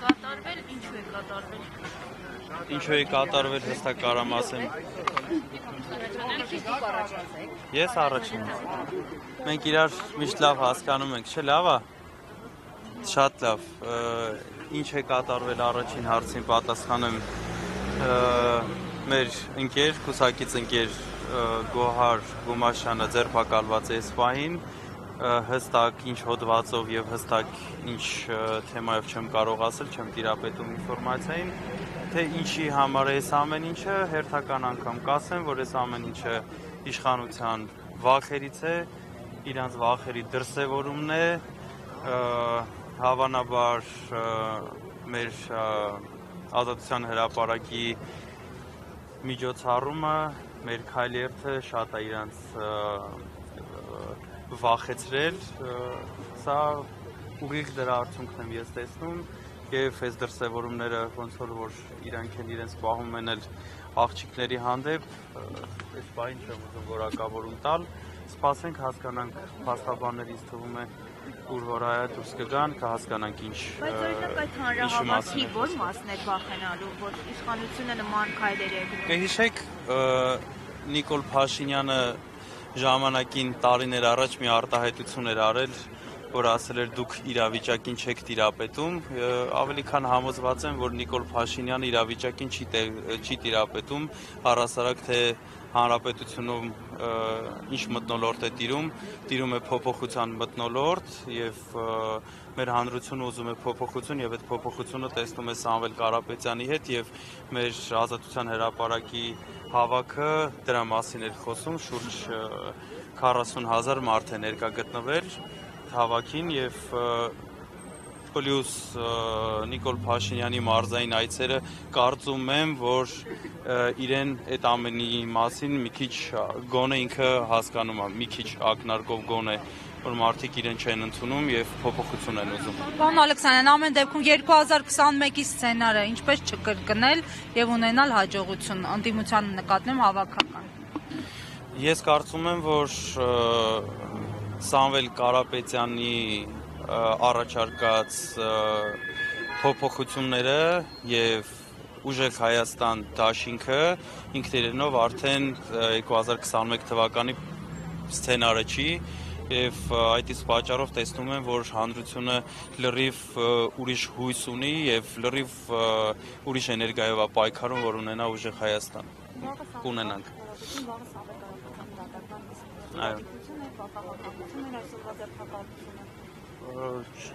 կատարվել, ինչու է կատարվել։ Ինչու է կատարվել հստակ կարամ ասեմ։ Ես առաջինն եմ։ Մենք իրար միշտ լավ հասկանում ենք, չէ՞ լավ է։ Շատ լավ։ Ինչ է կատարվել առաջին հարցին պատասխանեմ։ Մեր ընկեր, կուսակից ընկեր Գոհար Գումաշյանը ձերբակալված է այս պահին, հստակ ինչ հոդվածով եւ հստակ ինչ թեմայով չեմ կարող ասել, չեմ տիրապետում ինֆորմացիային, թե ինչի համար է այս ամեն ինչը, հերթական անգամ կասեմ, որ այս ամեն ինչը իշխանության վախերից է, իրանց վախերի դրսևորումն է, հավանաբար մեր ազատության հրապարակի միջոցառումը, մեր քայլերթը շատ է իրանց վախեցրել, սա ուղիղ դրա արդյունքն եմ ես տեսնում եւ այս դրսևորումները ոնց որ իրանք են իրենց պահում են աղջիկների հանդեպ, այս բանը չեմ ուզում որակավորում տալ, սպասենք հասկանանք փաստաբանները ինձ թվում է ուր որ այա դուրս կգան, կհասկանանք ինչ բայց օրինակ այդ հանրահավաքի որ մասն է վախենալու, որ իշխանությունը նման քայլերի է գնում։ Կհիշեք Նիկոլ Փաշինյանը ժամանակին տարիներ առաջ մի արտահայտություն էր արել, որ ասել էր դուք իրավիճակին չեք տիրապետում, ավելի քան համոզված եմ, որ Նիկոլ Փաշինյանը իրավիճակին չի տիրապետում, առհասարակ թե հանրապետությունում ինչ մթնոլորտ է տիրում է փոփոխության մթնոլորտ եւ մեր հանրությունը ուզում է փոփոխություն եւ այդ փոփոխությունը տեսնում է Սամվել Կարապետյանի հետ եւ մեր ազատության հրապարակի հավաքը դրա մասին էր խոսում, շուրջ 40,000 մարդ է ներկա գտնվել հավաքին եւ պլյուս Նիկոլ Փաշինյանի մարզային այցերը կարծում եմ, որ իրեն այդ ամենի մասին մի քիչ գոնե ինքը հասկանում է, մի քիչ ակնարկով գոնե, որ մարդիկ իրեն չեն ընդունում եւ փոփոխություն են ուզում։ Պարոն Ալեքսանյան, ամեն դեպքում 2021-ի սցենարը ինչպես չկրկնել եւ ունենալ հաջողություն անդիմության նկատմամբ հավաքական։ Ես կարծում եմ, որ Սամվել Կարապետյանի առաջարկած փոփոխությունները եւ Ուժեղ Հայաստան դաշինքը ինքնիրենով արդեն 2021 թվականի սցենարը չի եւ այդ իսկ պատճառով տեսնում եմ, որ հանրությունը լրիվ ուրիշ հույս ունի եւ լրիվ ուրիշ էներգիայով է պայքարում, որ ունենա Ուժեղ Հայաստան։ Կունենանք։ Այո։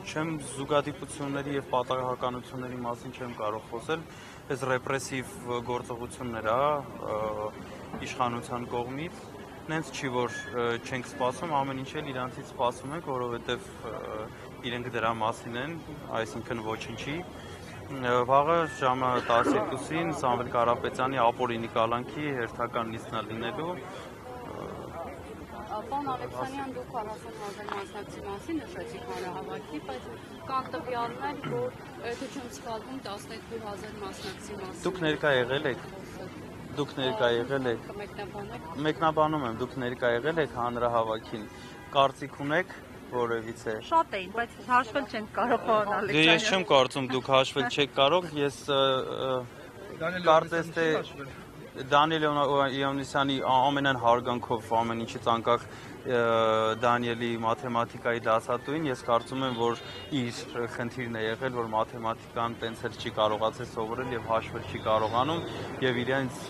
Չեմ զուգադիպությունների եւ պատահականությունների մասին չեմ կարող խոսել, այս ռեպրեսիվ գործողություններ իշխանության կողմից, նենց չի որ չենք սպասում, ամեն ինչ էլ իրանցից սպասում ենք, որովհետեւ իրենք դրա մասին են, այսինքն ոչինչի։ Վաղը ժամը 12-ին Սամվել Կարապետյանի ապօրինի կալանքի հերթական նիստն լինելու Պարոն Ալեքսանյան, դուք 40,000 մասնակցի մասին նշեցիք հանրահավաքի, բայց կան տվյալներ, որ եթե չեմ սխալվում 12,000 մասնակցի մասին։ Դուք ներկա եղել եք։ Մեկնաբանում եմ, դուք ներկա եղել եք հանրահավաքին, կարծիք ունեք որևիցե։ Շատ էին, բայց հաշվել չենք կարող, պարոն Ալեքսանյան։ Ես չեմ կարծում դուք հաշվել չեք կարող, ես կարծես թե Դանիել Իովնիսյանի ամենայն հարգանքով ամեն ինչից անկախ Դանիելի մաթեմատիկայի դասատուին, ես կարծում եմ, որ իր խնդիրն է եղել, որ մաթեմատիկան տենց էլ չի կարողացել սովորել եւ հաշվել չի կարողանում եւ իրենց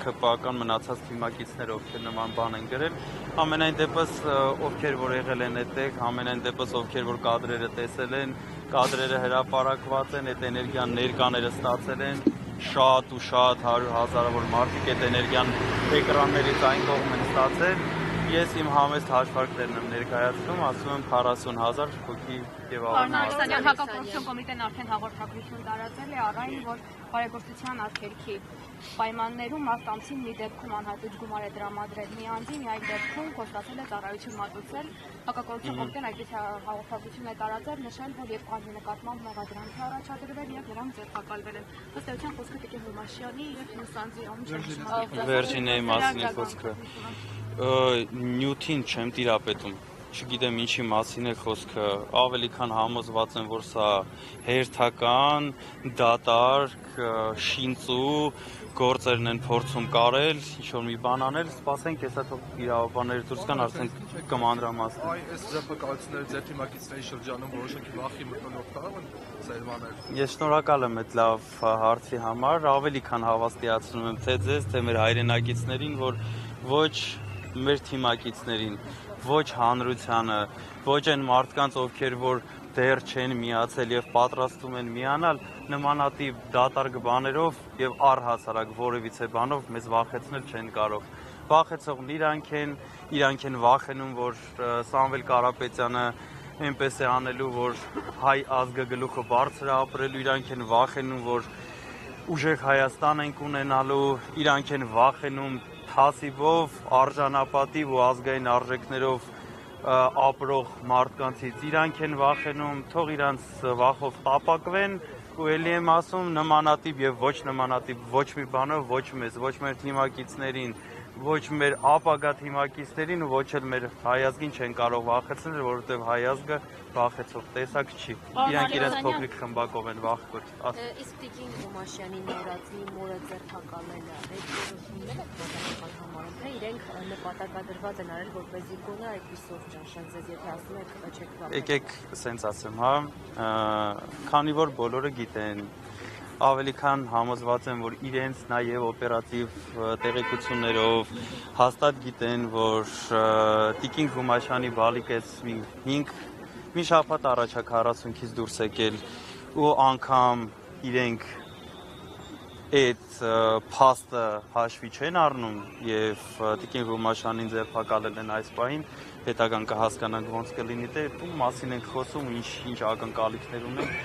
ԿՊԱ-ական մնացած թիմակիցները, ովքեր նման բան են գրել, ամենայն դեպս ովքեր որ եղել են այդտեղ, ամենայն դեպս ովքեր որ կադրերը տեսել են, կադրերը հրապարակված են, այդ էներգիան ներկաները ստացել են, շատ ու շատ 100,000-ավոր մարդիկ այդ էներգիան էկրաններից այն կողմ են ստացել, ես իմ համեստ հաշվարկներն եմ ներկայացնում, ասում եմ 40,000 հոգի եւ Պարոն Ալեքսանյան, հակակոռուպցիոն կոմիտեն արդեն հաղորդագրություն տարածել է առ այն, որ բարեգործության արգելքի պայմաններում մարտ ամսին մի դեպքում անհատիճ գումար է տրամադրել մի անձի, մի այլ դեպքում խոստացել է ծառայություն մատուցել, հակակոռուպցիոն կոմիտեն այդպես հաղորդագրություն է տարածել, նշել, որ եւ կազմի նկատմամբ մեղադրանք է առաջադրվել եւ նրանք ձերբակալվել են։ Ըստ էության խոսքը Տիկին Հովհաննիսյանի եւ Հյուսանձի Վերջինի մասին խոսքը։ Նյութին չեմ տիրապետում, չգիտեմ ինչի մասին է խոսքը, ավելի քան համոզված եմ, որ սա հերթական, դատարկ, շինծու գործերն են փորձում կարել, ինչ-որ մի բան անել, սպասենք, հեսա թող իրավաբանները դուրս գան, արդեն կմանրամասնեն։ Այ այս ձերբակալությունները ձեր թիմակիցների շրջանում որոշակի վախի մտնող կարող են սերմանել։ Ես շնորհակալ եմ այդ լավ հարցի համար, ավելի քան հավաստիացնում եմ թե ձեզ, թե մեր հայրենակիցներին, որ ոչ մեր թիմակիցներին, ոչ հանրությանը, ոչ այն մարդկանց, ովքեր որ դեռ չեն միացել եւ պատրաստում են միանալ, նմանատիպ դատարկ բաներով եւ առհասարակ որևիցե բանով մեզ վախեցնել չեն կարող։ Վախեցողն իրանք են վախենում, որ Սամվել Կարապետյանը այնպես է անելու, որ հայ ազգը գլուխը բարձր է ապրելու, իրանք են վախենում, որ ուժեղ Հայաստան ենք ունենալու, իրանք են վախենում թասիվով, արժանապատիվ ու ազգային արժեքներով ապրող մարդկանցից, իրանք են վախենում, թող իրանց վախով տապակվեն ու էլի եմ ասում նմանատիպ եւ ոչ նմանատիպ ոչ մի բանով ոչ մեզ, ոչ մեր թիմակիցներին, ոչ մեր ապագա թիմակիցներին ու ոչ էլ մեր հայազգին չեն կարող վախեցնել, որովհետև հայազգը վախեցող տեսակ չի։ Իրանք իրենց փոքրիկ խմբակով են վախկոտ։ Իսկ Տիկին Գումաշյանի նորածի մորը ձերբակալելը, այդ որոշումները պատահական համարում, թե իրենք նպատակադրված են արել, որպեսզի գոնե այդպիսով ճաշեն ձեզ, եթե ասում եք չեք վախենում։ Եկեք սենց ասեմ, հա, քանի որ բոլորը գիտեն, ավելի քան համոզված եմ, որ իրենց նաև օպերատիվ տեղեկություններով հաստատ գիտեն, որ Տիկին Գումաշյանի բալիկես մի շաբաթ առաջ 40-ից դուրս եկել ու անգամ իրենք այդ փաստը հաշվի չեն առնում եւ Տիկին Գումաշյանին ձերբակալել են այս պահին, հետագան կհասկանանք ոնց կլինի, դե ու մասին ենք խոսում, ինչ ակնկալիքներ ունենք,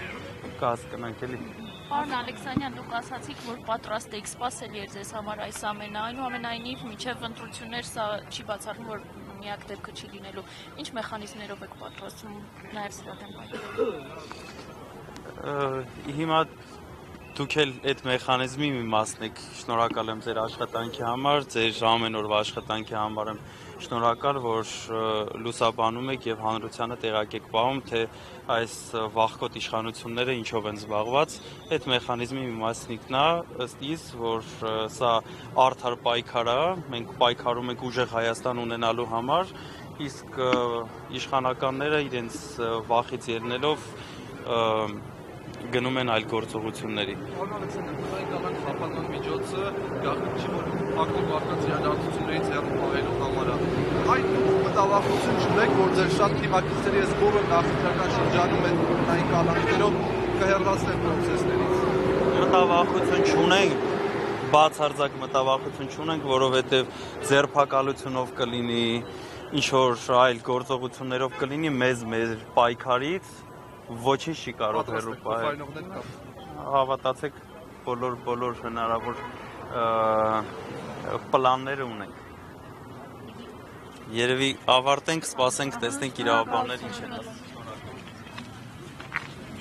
կհասկանանք էլի։ Պարոն Ալեքսանյան, դուք ասացիք, որ պատրաստ եք, սպասելի էր ձեզ համար այս ամենը, այնուամենայնիվ մինչև ընտրություններ սա չի բացառվում, որ միակ դեպքը չի լինելու։ Ինչ մեխանիզմներով եք պատրաստվում նաև սրա դեմ պայքարել։ Հիմա դուք էլ այդ մեխանիզմի մի մասն եք, շնորհակալ եմ ձեր աշխատանքի համար, ձեր ամեն օրվա աշխատանքի համար եմ շնորհակալ, որ լուսաբանում եք եւ հանրությանը տեղակ եք պահում, թե այս վախկոտ իշխանությունները ինչով են զբաղված, այդ մեխանիզմի մի մասնիկն է, ըստ իս, որ սա արդար պայքար է, մենք պայքարում ենք ուժեղ Հայաստան ունենալու համար, իսկ իշխանականները իրենց վախից ելնելով գնում են այլ գործողությունների։ Պարոն Ալեքսանյան, այն կալան խափական միջոցը գաղտնի չի, որ ակտիվ մարդկանց իրադարձություններից հեռու պահելու համար է։ Այդ մտավախություն չունեք, որ ձեր շատ թիմակիցների այս գովը նախնական շրջանում են այն կալանքներով կհեռացնեն պրոցեսներից։ Մտավախություն չունենք, բացարձակ մտավախություն չունենք, որովհետև ձերբակալությունով կլինի, ինչ-որ այլ գործողություններով կլինի մեր պայքարից ոչինչ չի կարող հեռու պահել։ Հավատացեք, բոլոր հնարավոր պլանները ունենք։ Երևի ավարտենք, սպասենք, տեսնենք իրավաբաններ ինչ են ասում։